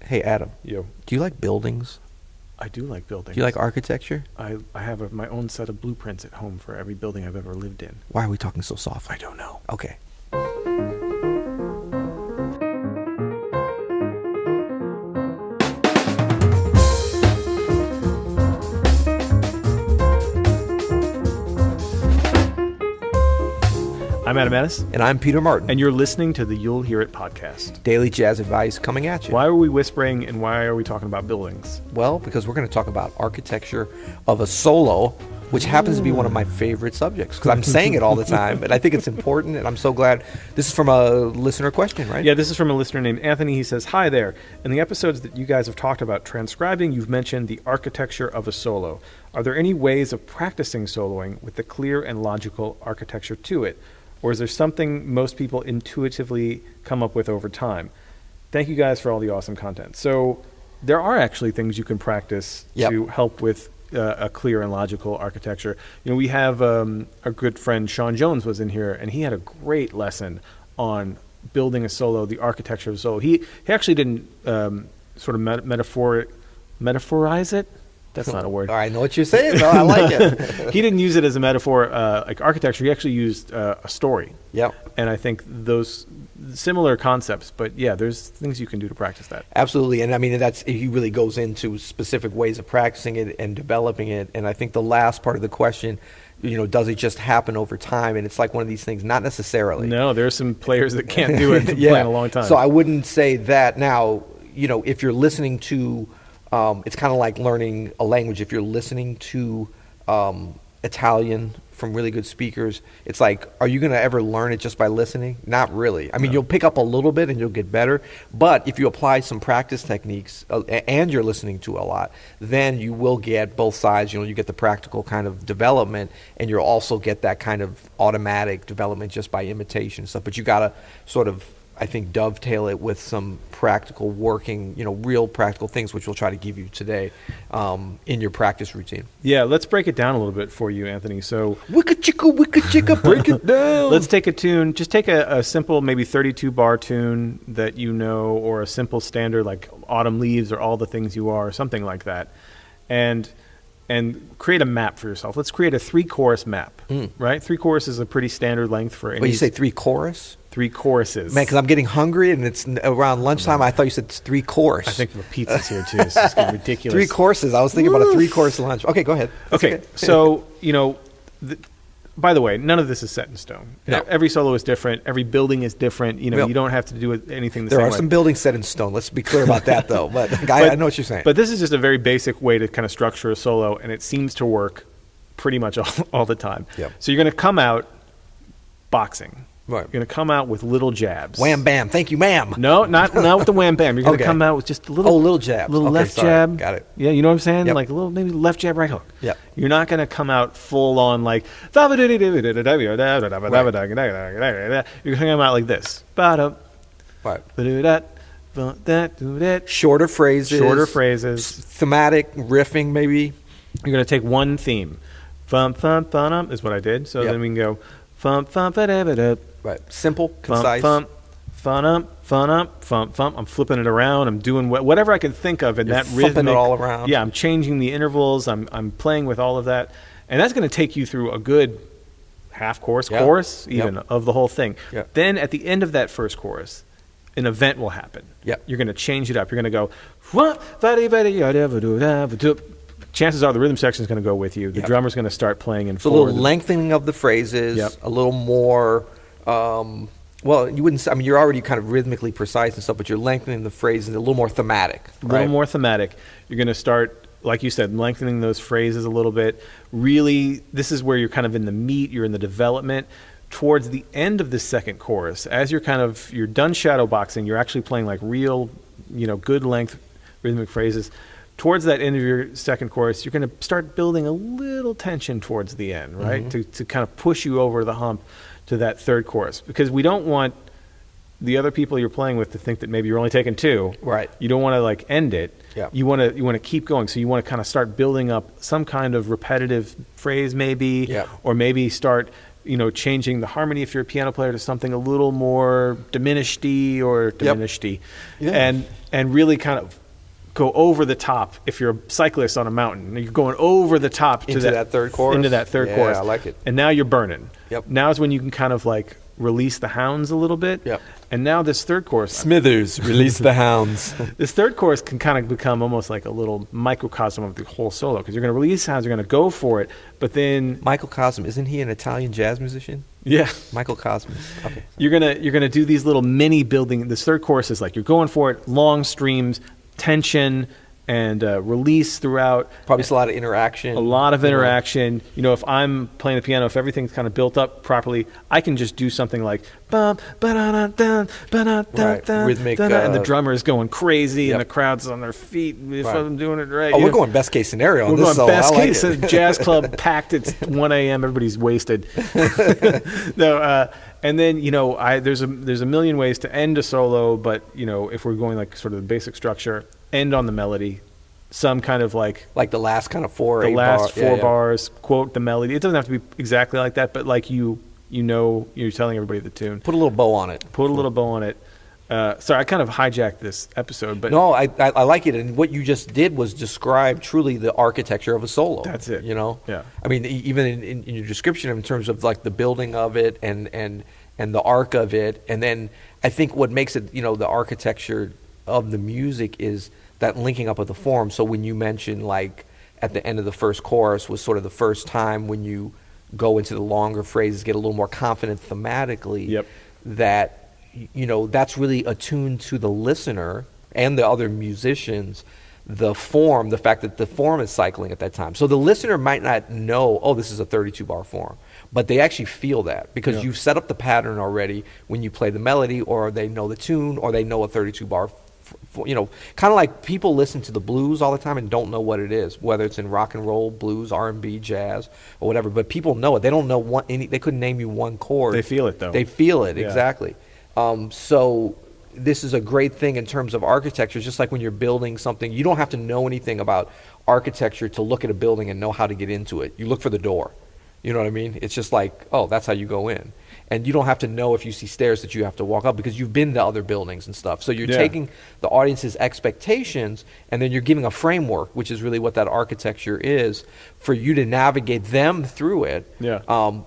Hey, Adam. Yo. Do you like buildings? I do like buildings. Do you like architecture? I have my own set of blueprints at home for every building I've ever lived in. Why are we talking so soft? I don't know. Okay. I'm Adam Maness. And I'm Peter Martin. And you're listening to the You'll Hear It podcast. Daily jazz advice coming at you. Why are we whispering and why are we talking about buildings? Well, because we're going to talk about architecture of a solo, which happens to be one of my favorite subjects because I'm saying it all the time, but I think it's important, and I'm so glad. This is from a listener question, right? Yeah, this is from a listener named Anthony. He says, hi there. In the episodes that you guys have talked about transcribing, you've mentioned the architecture of a solo. Are there any ways of practicing soloing with the clear and logical architecture to it? Or is there something most people intuitively come up with over time? Thank you guys for all the awesome content. So there are actually things you can practice to help with a clear and logical architecture. You know, we have our good friend Sean Jones was in here, and he had a great lesson on building a solo, the architecture of a solo. He actually didn't sort of metaphorize it. That's not a word. I know what you're saying, though. I like it. He didn't use it as a metaphor like architecture. He actually used a story. Yep. And I think those similar concepts, but yeah, there's things you can do to practice that. Absolutely. And I mean, he really goes into specific ways of practicing it and developing it. And I think the last part of the question, you know, does it just happen over time? And it's like one of these things, not necessarily. No, there are some players that can't do it playing a long time. So I wouldn't say that. Now, you know, if you're listening to, it's kind of like learning a language. If you're listening to Italian from really good speakers, it's like, are you going to ever learn it just by listening? Not really. I mean, you'll pick up a little bit and you'll get better. But if you apply some practice techniques and you're listening to a lot, then you will get both sides. You know, you get the practical kind of development, and you'll also get that kind of automatic development just by imitation and stuff. But you got to sort of, I think, dovetail it with some practical working, you know, real practical things, which we'll try to give you today in your practice routine. Yeah, let's break it down a little bit for you, Anthony. So, wicka chicka, break it down. Let's take a tune. Just take a simple, maybe 32-bar tune that you know, or a simple standard like Autumn Leaves or All the Things You Are, or something like that, and create a map for yourself. Let's create a 3-chorus map, right? 3 choruses is a pretty standard length for any. But you say 3 chorus? 3 choruses. Man, because I'm getting hungry and it's around lunchtime. I thought you said 3 course. I think the pizza's here too. It's getting ridiculous. 3 courses. I was thinking about a 3-course lunch. Okay, go ahead. Okay, so, you know, by the way, none of this is set in stone. No. Every solo is different. Every building is different. You know, you don't have to do anything the same way. There are some buildings set in stone. Let's be clear about that, though. But I know what you're saying. But this is just a very basic way to kind of structure a solo, and it seems to work pretty much all the time. Yep. So you're going to come out boxing. Right. You're going to come out with little jabs. Wham, bam. Thank you, ma'am. No, not with the wham, bam. You're going to come out with just a little... little jabs. Little left jab. Got it. Yeah, you know what I'm saying? Yep. Like a little, maybe left jab, right hook. Yep. You're not going to come out full on like... You're going to come out like this. Right. Shorter phrases. Thematic, riffing, maybe. You're going to take one theme. Fum, fum, fum, is what I did. So then we can go... Fum, fum, ba-da-ba-da. Right. Simple, concise. Fum, fum, fum, fum, fum. I'm flipping it around. I'm doing whatever I can think of in that rhythmic. Flipping it all around. Yeah, I'm changing the intervals. I'm playing with all of that. And that's going to take you through a good half chorus, chorus even, of the whole thing. Yep. Then at the end of that first chorus, an event will happen. Yep. You're going to change it up. You're going to go... Chances are the rhythm section is going to go with you. The drummer's going to start playing in forward. So a little lengthening of the phrases, a little more, well, you wouldn't say, I mean, you're already kind of rhythmically precise and stuff, but you're lengthening the phrases a little more thematic. A little more thematic. You're going to start, like you said, lengthening those phrases a little bit. Really, this is where you're kind of in the meat, you're in the development. Towards the end of the second chorus, as you're done shadow boxing, you're actually playing like real, you know, good length rhythmic phrases. Towards that end of your second chorus, you're going to start building a little tension towards the end, right? To kind of push you over the hump to that third chorus. Because we don't want the other people you're playing with to think that maybe you're only taking 2. Right. You don't want to like end it. Yeah. You want to keep going. So you want to kind of start building up some kind of repetitive phrase maybe, or maybe start changing the harmony if you're a piano player to something a little more diminished-y or diminished-y, and really kind of go over the top. If you're a cyclist on a mountain, you're going over the top into that third chorus. Into that third chorus. I like it. And now you're burning. Yep. Now is when you can kind of like release the hounds a little bit. Yep. And now this third chorus, Smithers, release the hounds. this third chorus can kind of become almost like a little microcosm of the whole solo, because you're going to release hounds, you're going to go for it, but then Michael Cosm, isn't he an Italian jazz musician? yeah, Michael Cosm. Okay. you're gonna do these little mini building. This third chorus is like you're going for it, long streams, tension, and release throughout. Probably a lot of interaction. A lot of interaction. If I'm playing the piano, if everything's kind of built up properly, I can just do something like bum, ba-da-da-dun, ba-da-da-dun, Rhythmic, and the drummer is going crazy, Yep. and the crowd's on their feet. If I'm doing it right, Oh, we're going best case scenario on we're this going solo. best I like case. it. Jazz club packed. It's 1 a.m. Everybody's wasted. No, and then there's a million ways to end a solo, but if we're going like sort of the basic structure, end on the melody, some kind of like the last kind of four bars, quote the melody. It doesn't have to be exactly like that, but like you're telling everybody the tune. Put a little bow on it. Put a little bow on it. Sorry, I kind of hijacked this episode, but No, I like it, and what you just did was describe truly the architecture of a solo. That's it. Yeah. I mean, even in your description, in terms of like the building of it and the arc of it, and then I think what makes it, the architecture of the music is that linking up with the form. So when you mention like at the end of the first chorus was sort of the first time when you go into the longer phrases, get a little more confident thematically. Yep. That that's really attuned to the listener and the other musicians, the fact that the form is cycling at that time. So the listener might not know, oh, this is a 32 bar form, but they actually feel that because you've set up the pattern already when you play the melody, or they know the tune, or they know a 32 bar kind of like people listen to the blues all the time and don't know what it is, whether it's in rock and roll, blues, R&B, jazz, or whatever. But people know it. They don't know they couldn't name you one chord. they feel it though. They feel it, Yeah. exactly. So this is a great thing in terms of architecture. Just like when you're building something, you don't have to know anything about architecture to look at a building and know how to get into it. You look for the door. You know what I mean? It's just like, oh, that's how you go in. And you don't have to know if you see stairs that you have to walk up because you've been to other buildings and stuff. So you're taking the audience's expectations and then you're giving a framework, which is really what that architecture is, for you to navigate them through it. Yeah.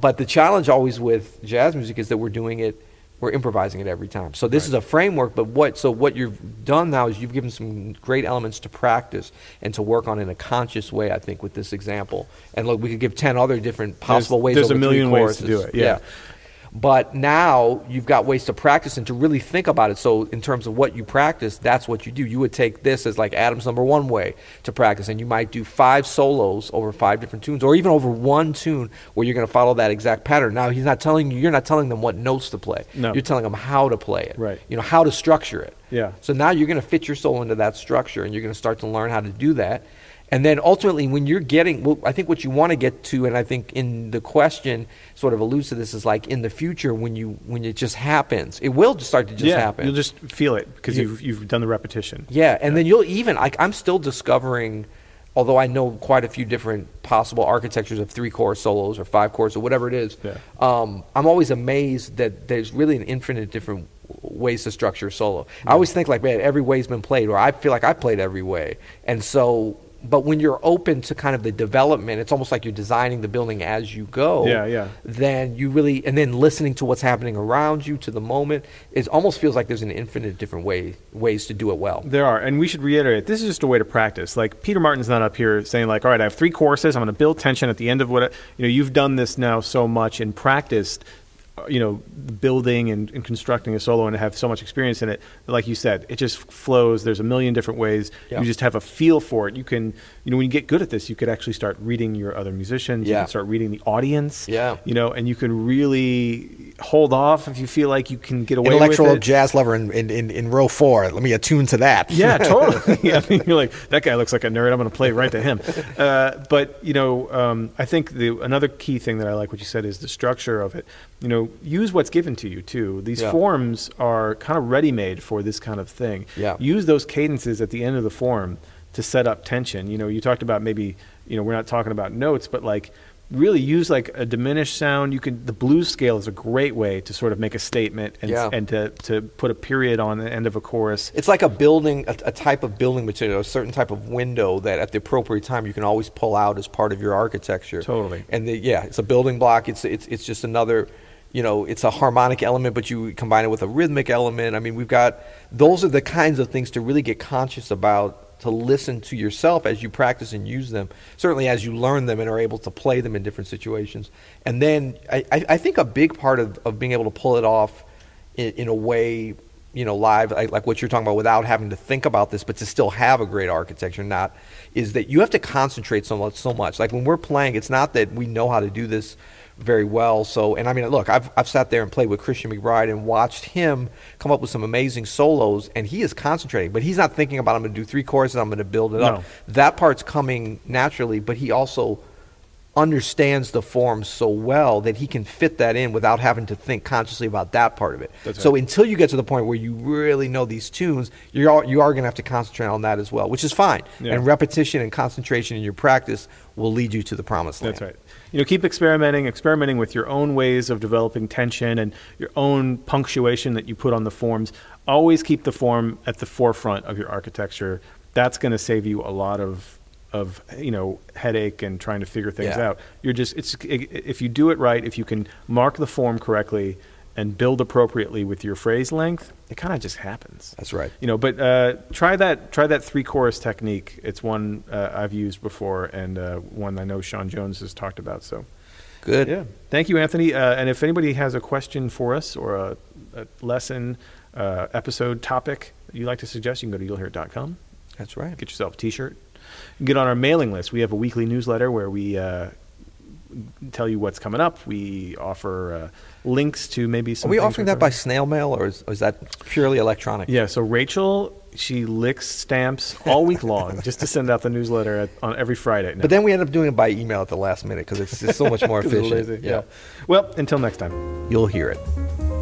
But the challenge always with jazz music is that we're improvising it every time. So this is a framework, but what you've done now is you've given some great elements to practice and to work on in a conscious way, I think, with this example. And look, we could give 10 other different possible ways. There's over a million 3 ways to do choruses. it. Yeah. But now you've got ways to practice and to really think about it. So in terms of what you practice, that's what you do. You would take this as like Adam's number one way to practice, and you might do 5 solos over 5 different tunes, or even over one tune where you're going to follow that exact pattern. Now you're not telling them what notes to play. No. You're telling them how to play it. Right. How to structure it. Yeah. So now you're going to fit your solo into that structure, and you're going to start to learn how to do that. And then ultimately, when you're I think what you want to get to, and I think in the question sort of alludes to this, is like in the future when it just happens, it will just start to just happen. You'll just feel it because you've done the repetition. Yeah, and then you'll even I'm still discovering, although I know quite a few different possible architectures of 3-chord solos or 5 chords or whatever it is. Yeah. I'm always amazed that there's really an infinite different ways to structure a solo. I always think like, man, every way's been played, or I feel like I played every way, and so. But when you're open to kind of the development, it's almost like you're designing the building as you go. Yeah. Then you really, and then listening to what's happening around you, to the moment, it almost feels like there's an infinite different ways to do it well. There are, and we should reiterate, this is just a way to practice. Like, Peter Martin's not up here saying like, all right, I have 3 choruses, I'm going to build tension at the end of you've done this now so much and practiced, building and constructing a solo and have so much experience in it. Like you said, it just flows. There's a million different ways. Yeah. You just have a feel for it. You can, when you get good at this, you could actually start reading your other musicians. You Yeah. can start reading the audience. Yeah. And you can really hold off if you feel like you can get away Intellectual with it. jazz lover in row 4. Let me attune to that. Yeah, totally. You're like, that guy looks like a nerd. I'm going to play right to him. But I think another key thing that I like what you said is the structure of it. Use what's given to you too. These forms are kind of ready-made for this kind of thing. Yeah. Use those cadences at the end of the form to set up tension. You talked about maybe, we're not talking about notes, but like really use like a diminished sound. The blues scale is a great way to sort of make a statement and to put a period on the end of a chorus. It's like a building, a type of building material, a certain type of window that at the appropriate time you can always pull out as part of your architecture. Totally. And it's a building block. It's just another, it's a harmonic element, but you combine it with a rhythmic element. I mean, those are the kinds of things to really get conscious about, to listen to yourself as you practice and use them, certainly as you learn them and are able to play them in different situations. And then I think a big part of being able to pull it off in a way, live, like what you're talking about, without having to think about this, but to still have a great architecture, is that you have to concentrate so much. Like when we're playing, it's not that we know how to do this very well. So, and I mean, look, I've sat there and played with Christian McBride and watched him come up with some amazing solos, and he is concentrating, but he's not thinking about, I'm going to do 3 choruses, I'm going to build it up. That part's coming naturally, but he also understands the form so well that he can fit that in without having to think consciously about that part of it. So until you get to the point where you really know these tunes, you are going to have to concentrate on that as well, which is fine. Yeah. And repetition and concentration in your practice will lead you to the promised land. That's right. Keep experimenting with your own ways of developing tension and your own punctuation that you put on the forms. Always keep the form at the forefront of your architecture. That's going to save you a lot of headache and trying to figure things out. If you do it right, if you can mark the form correctly and build appropriately with your phrase length, it kind of just happens. That's right. But try that 3-chorus technique. It's one I've used before, and one I know Sean Jones has talked about. So good. Yeah. Thank you, Anthony. And if anybody has a question for us or a lesson, episode topic that you'd like to suggest, you can go to you'llhear.com. That's right. Get yourself a T-shirt. Get on our mailing list. We have a weekly newsletter where we tell you what's coming up. We offer links to maybe some. Are we offering that by snail mail, or is that purely electronic? Yeah. So Rachel, she licks stamps all week long just to send out the newsletter on every Friday. No. But then we end up doing it by email at the last minute because it's just so much more efficient. Yeah. Well, until next time. You'll hear it.